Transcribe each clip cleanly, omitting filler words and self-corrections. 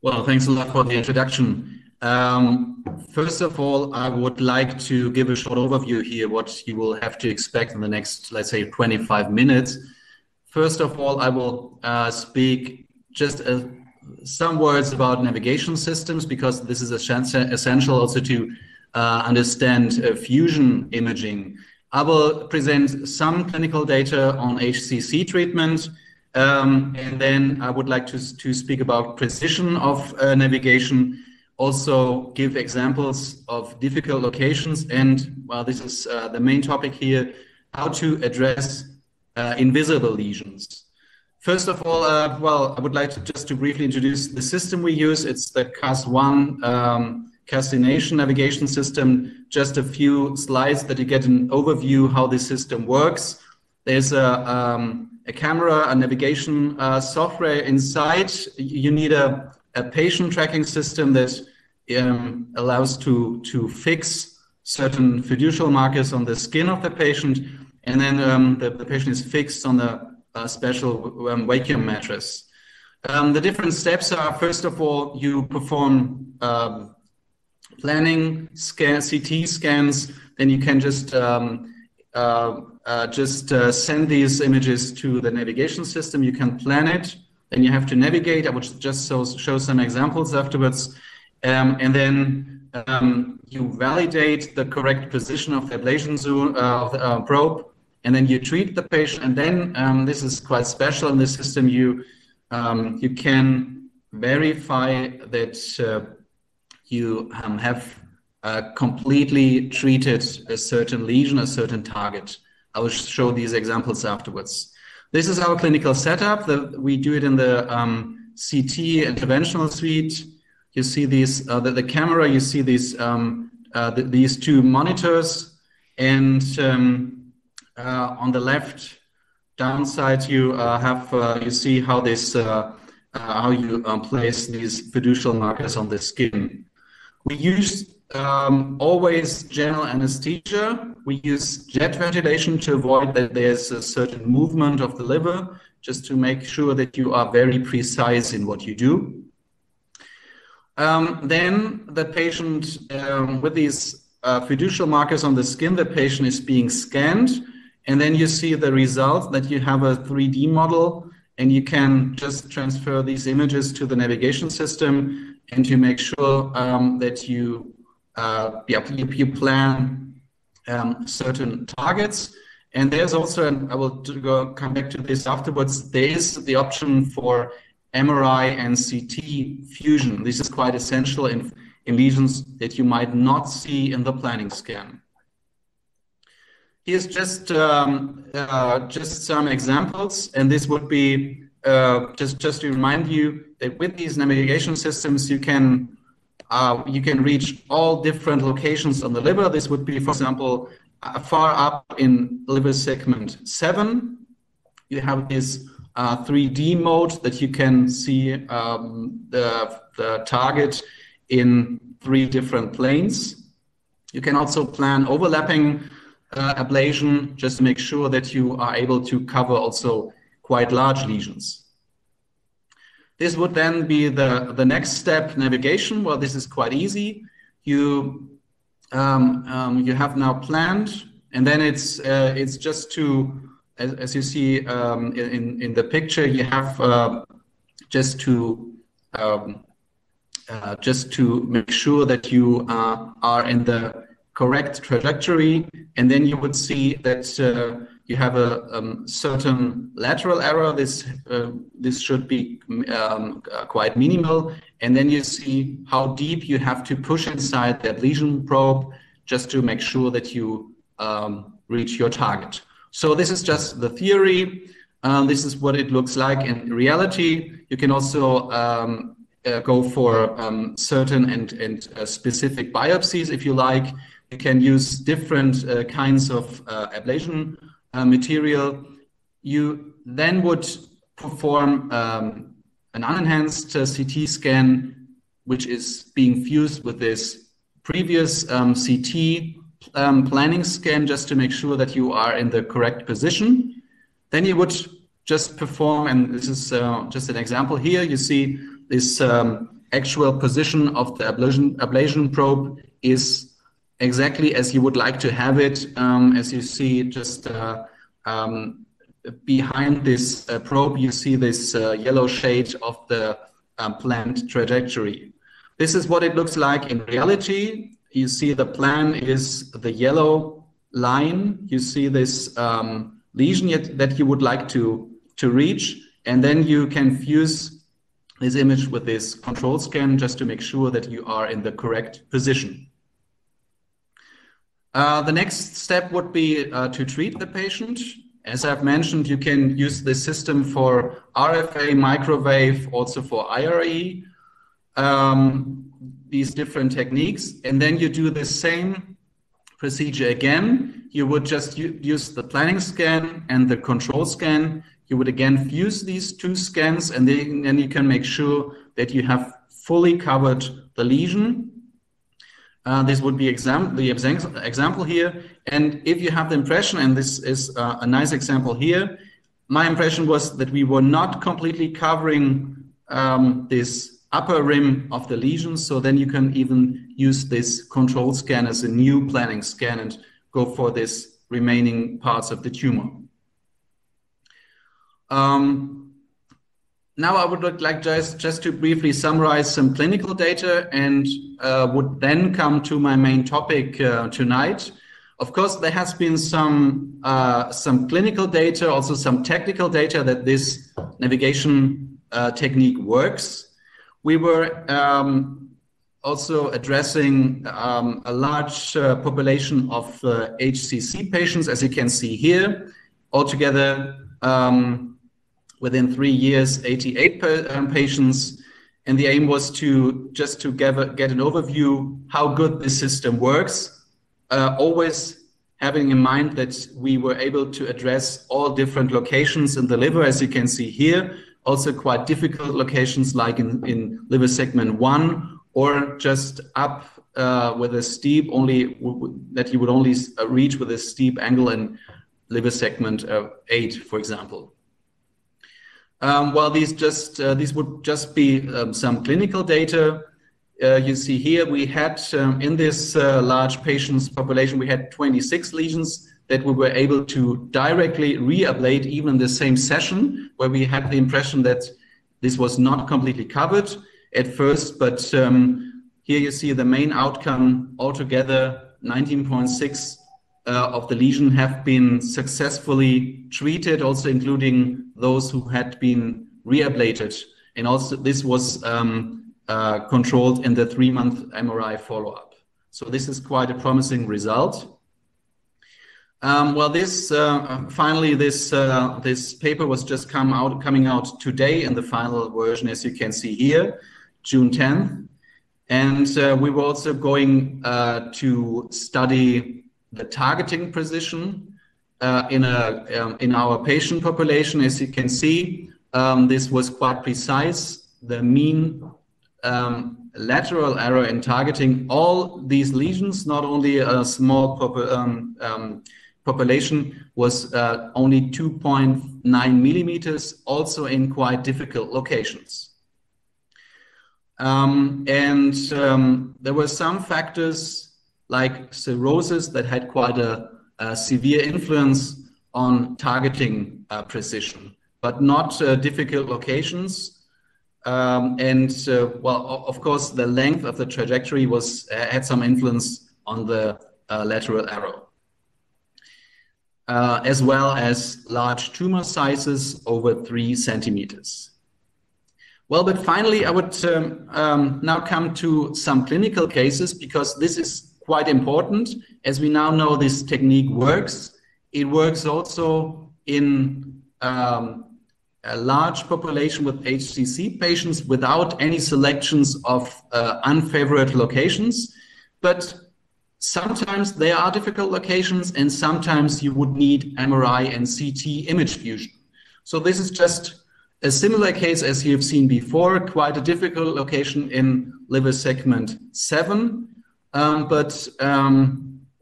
Well, thanks a lot for the introduction. First of all, I would like to give a short overview here, what you will have to expect in the next, let's say, 25 minutes. First of all, I will speak just some words about navigation systems, because this is essential also to understand fusion imaging. I will present some clinical data on HCC treatment. And then I would like to speak about precision of navigation, also give examples of difficult locations, and, well, this is the main topic here, how to address invisible lesions. First of all, well, I would like to just to briefly introduce the system we use. It's the CAS1 Castination navigation system. Just a few slides that you get an overview how this system works. There's a camera, a navigation software inside. You need a patient tracking system that allows to fix certain fiducial markers on the skin of the patient, and then the patient is fixed on a special vacuum mattress. The different steps are, first of all, you perform planning CT scans. Then you can just send these images to the navigation system. You can plan it, then you have to navigate. I will just show some examples afterwards. And then you validate the correct position of the ablation zone of the probe, and then you treat the patient. And then this is quite special in this system. You can verify that you have completely treated a certain lesion, a certain target. I will show these examples afterwards. This is our clinical setup. We do it in the CT interventional suite. You see these, the camera, you see these two monitors, and on the left downside you you see how this how you place these fiducial markers on the skin. We use always general anesthesia. We use jet ventilation to avoid that there's a certain movement of the liver, just to make sure that you are very precise in what you do. Then the patient, with these fiducial markers on the skin, the patient is being scanned, and then you see the result that you have a 3D model, and you can just transfer these images to the navigation system, and to make sure that you plan certain targets. And there's also, and I will come back to this afterwards, there is the option for MRI and CT fusion. This is quite essential in lesions that you might not see in the planning scan. Here's just some examples, and this would be just to remind you that with these navigation systems, you can reach all different locations on the liver. This would be, for example, far up in liver segment 7. You have this 3D mode that you can see the target in 3 different planes. You can also plan overlapping ablation, just to make sure that you are able to cover also quite large lesions. This would then be the next step, navigation. Well, this is quite easy. You have now planned, and then it's just to, as you see in the picture, you have just to make sure that you are in the correct trajectory, and then you would see that you have a certain lateral error. This should be quite minimal, and then you see how deep you have to push inside that lesion probe just to make sure that you reach your target. So this is just the theory. This is what it looks like in reality. You can also go for certain and specific biopsies if you like. You can use different kinds of ablation material. You then would perform an unenhanced CT scan, which is being fused with this previous CT planning scan, just to make sure that you are in the correct position. Then you would just perform, and this is just an example here. You see this actual position of the ablation probe is exactly as you would like to have it. As you see, just behind this probe, you see this yellow shade of the planned trajectory. This is what it looks like in reality. You see the plan is the yellow line. You see this lesion that you would like to reach, and then you can fuse this image with this control scan just to make sure that you are in the correct position. The next step would be to treat the patient. As I've mentioned, you can use this system for RFA, microwave, also for IRE, these different techniques. And then you do the same procedure again. You would just use the planning scan and the control scan. You would again fuse these two scans, and then you can make sure that you have fully covered the lesion. This would be the example here. And if you have the impression, and this is a nice example here, my impression was that we were not completely covering this upper rim of the lesion. So then you can even use this control scan as a new planning scan and go for this remaining parts of the tumor. Now I would like just to briefly summarize some clinical data and would then come to my main topic tonight. Of course, there has been some clinical data, also some technical data that this navigation technique works. We were also addressing a large population of HCC patients, as you can see here. Altogether, within 3 years, 88 patients, and the aim was to get an overview how good this system works, always having in mind that we were able to address all different locations in the liver, as you can see here, also quite difficult locations like in liver segment 1, or just up with a steep, that you would only reach with a steep angle in liver segment 8, for example. Well, these would just be some clinical data. You see here we had in this large patients population, we had 26 lesions that we were able to directly re-ablate even in the same session, where we had the impression that this was not completely covered at first. But here you see the main outcome altogether, 19.6 of the lesion have been successfully treated, also including those who had been re-ablated. And also this was controlled in the 3-month MRI follow-up. So this is quite a promising result. Well, this finally, this paper was just coming out today in the final version, as you can see here, June 10th. And we were also going to study the targeting precision in our patient population. As you can see, this was quite precise. The mean lateral error in targeting all these lesions, not only a small population, was only 2.9 millimeters, also in quite difficult locations. There were some factors like cirrhosis that had quite a severe influence on targeting precision, but not difficult locations. Well, of course, the length of the trajectory had some influence on the lateral arrow, as well as large tumor sizes over 3 centimeters. Well, but finally, I would now come to some clinical cases, because this is quite important. As we now know, this technique works. It works also in a large population with HCC patients without any selections of unfavored locations. But sometimes there are difficult locations, and sometimes you would need MRI and CT image fusion. So this is just a similar case as you've seen before, quite a difficult location in liver segment 7.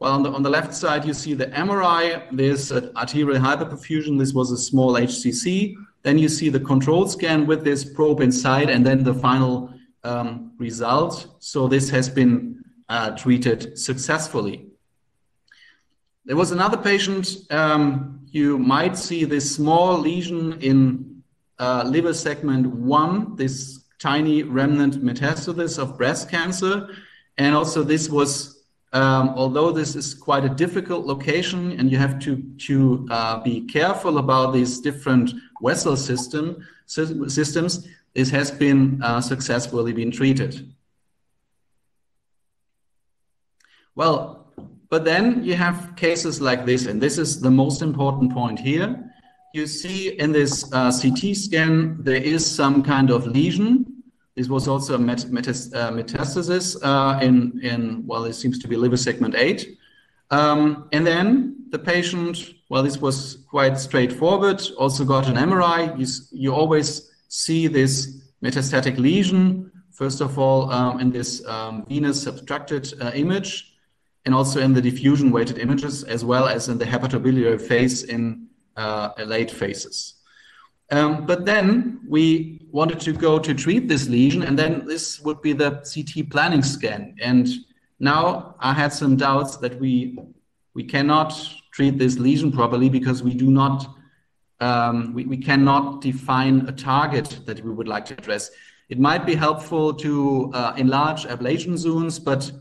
Well, on the left side, you see the MRI. There's arterial hyperperfusion. This was a small HCC. Then you see the control scan with this probe inside, and then the final result. So this has been treated successfully. There was another patient. You might see this small lesion in liver segment 1, this tiny remnant metastasis of breast cancer. And also this was, although this is quite a difficult location and you have to be careful about these different vessel systems, this has been successfully been treated. Well, but then you have cases like this, and this is the most important point here. You see in this CT scan, there is some kind of lesion. This was also a metastasis well, it seems to be liver segment 8. And then the patient, well, this was quite straightforward, also got an MRI. You always see this metastatic lesion, first of all, in this venous subtracted image, and also in the diffusion weighted images, as well as in the hepatobiliary phase in late phases. But then we wanted to go to treat this lesion, and then this would be the CT planning scan. And now I had some doubts that we cannot treat this lesion properly because we do not, we cannot define a target that we would like to address. It might be helpful to enlarge ablation zones, but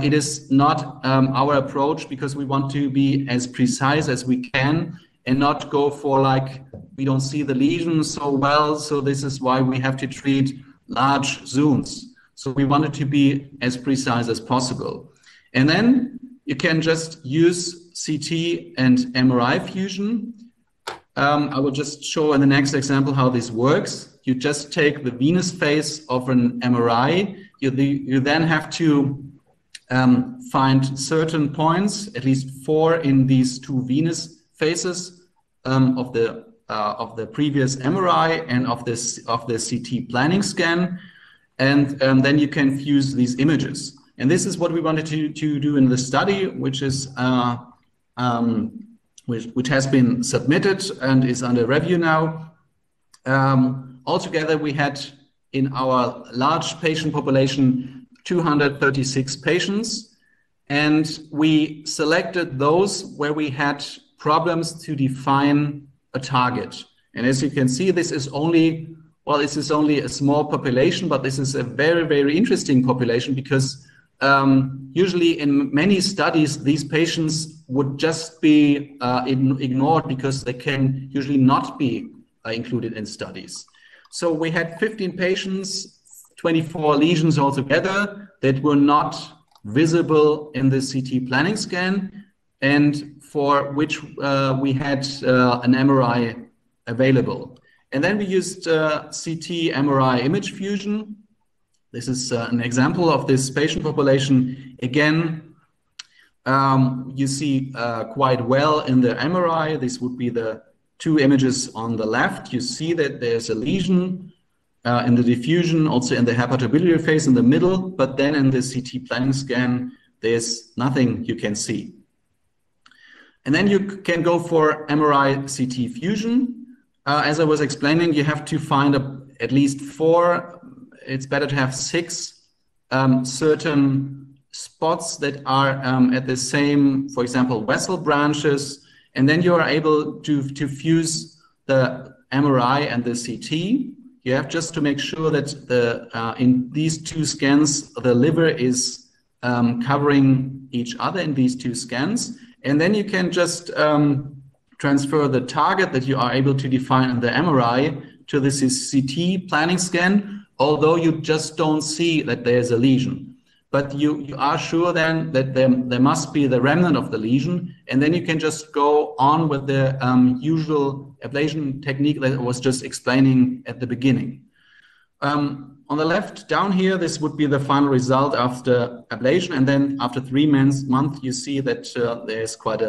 it is not our approach because we want to be as precise as we can and not go for like, we don't see the lesion so well, so this is why we have to treat large zones. So we wanted to be as precise as possible. And then you can just use CT and MRI fusion. I will just show in the next example how this works. You just take the venous phase of an MRI. You then have to find certain points, at least 4 in these 2 venous phases of the previous MRI and of the CT planning scan, and then you can fuse these images. And this is what we wanted to do in the study, which is which has been submitted and is under review now. Altogether, we had in our large patient population 236 patients, and we selected those where we had problems to define a target. And as you can see, this is only, well, this is only a small population, but this is a very, very interesting population because usually in many studies, these patients would just be ignored because they can usually not be included in studies. So we had 15 patients, 24 lesions altogether that were not visible in the CT planning scan, and for which we had an MRI available. And then we used CT MRI image fusion. This is an example of this patient population. Again, you see quite well in the MRI. This would be the 2 images on the left. You see that there's a lesion in the diffusion, also in the hepatobiliary phase in the middle, but then in the CT planning scan, there's nothing you can see. And then you can go for MRI CT fusion. As I was explaining, you have to find at least 4, it's better to have 6 certain spots that are at the same, for example, vessel branches, and then you are able to fuse the MRI and the CT. You have just to make sure that in these 2 scans, the liver is covering each other in these 2 scans. And then you can just transfer the target that you are able to define in the MRI to this CT planning scan, although you just don't see that there's a lesion. But you are sure then that there must be the remnant of the lesion, and then you can just go on with the usual ablation technique that I was just explaining at the beginning. On the left down here, this would be the final result after ablation, and then after 3 months, you see that there's quite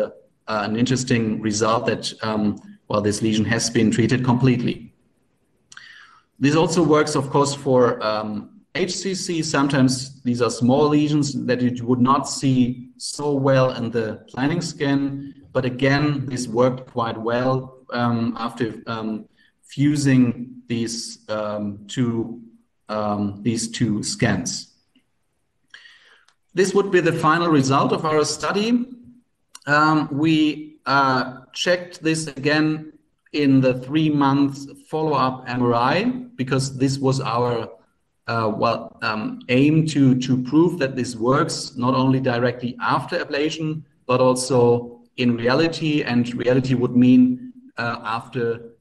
an interesting result that, well, this lesion has been treated completely. This also works, of course, for HCC. Sometimes these are small lesions that you would not see so well in the planning scan, but again, this worked quite well after fusing these 2 these two scans. This would be the final result of our study. We checked this again in the 3-month follow-up MRI, because this was our aim to prove that this works not only directly after ablation, but also in reality. And reality would mean after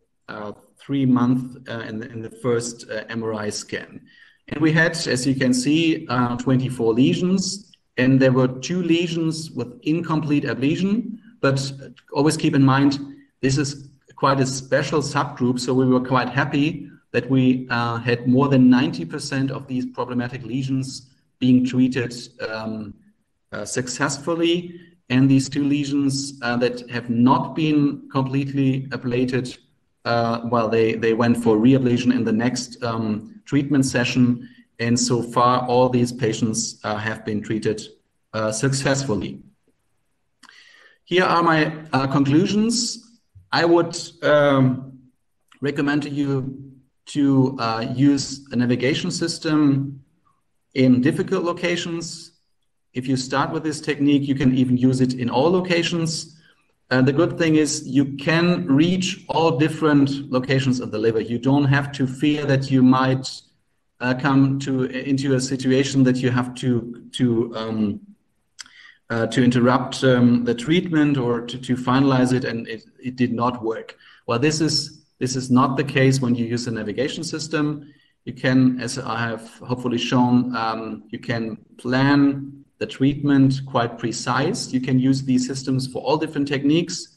3 months in the first MRI scan. And we had, as you can see, 24 lesions, and there were 2 lesions with incomplete ablation. But always keep in mind, this is quite a special subgroup, so we were quite happy that we had more than 90% of these problematic lesions being treated successfully. And these 2 lesions that have not been completely ablated, they went for reablation in the next treatment session. And so far, all these patients have been treated successfully. Here are my conclusions. I would recommend to you to use a navigation system in difficult locations. If you start with this technique, you can even use it in all locations. The good thing is you can reach all different locations of the liver. You don't have to fear that you might come into a situation that you have to interrupt the treatment or to finalize it, and it did not work. Well, this is not the case when you use a navigation system. You can, as I have hopefully shown, you can plan the treatment quite precise. You can use these systems for all different techniques,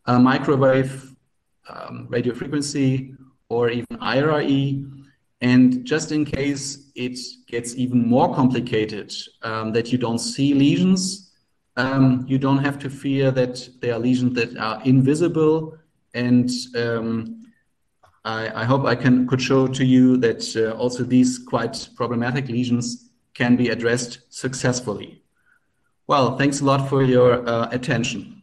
microwave, radio frequency, or even IRE. And just in case it gets even more complicated, that you don't see lesions, you don't have to fear that there are lesions that are invisible. And I hope I could show to you that also these quite problematic lesions can be addressed successfully. Well, thanks a lot for your attention.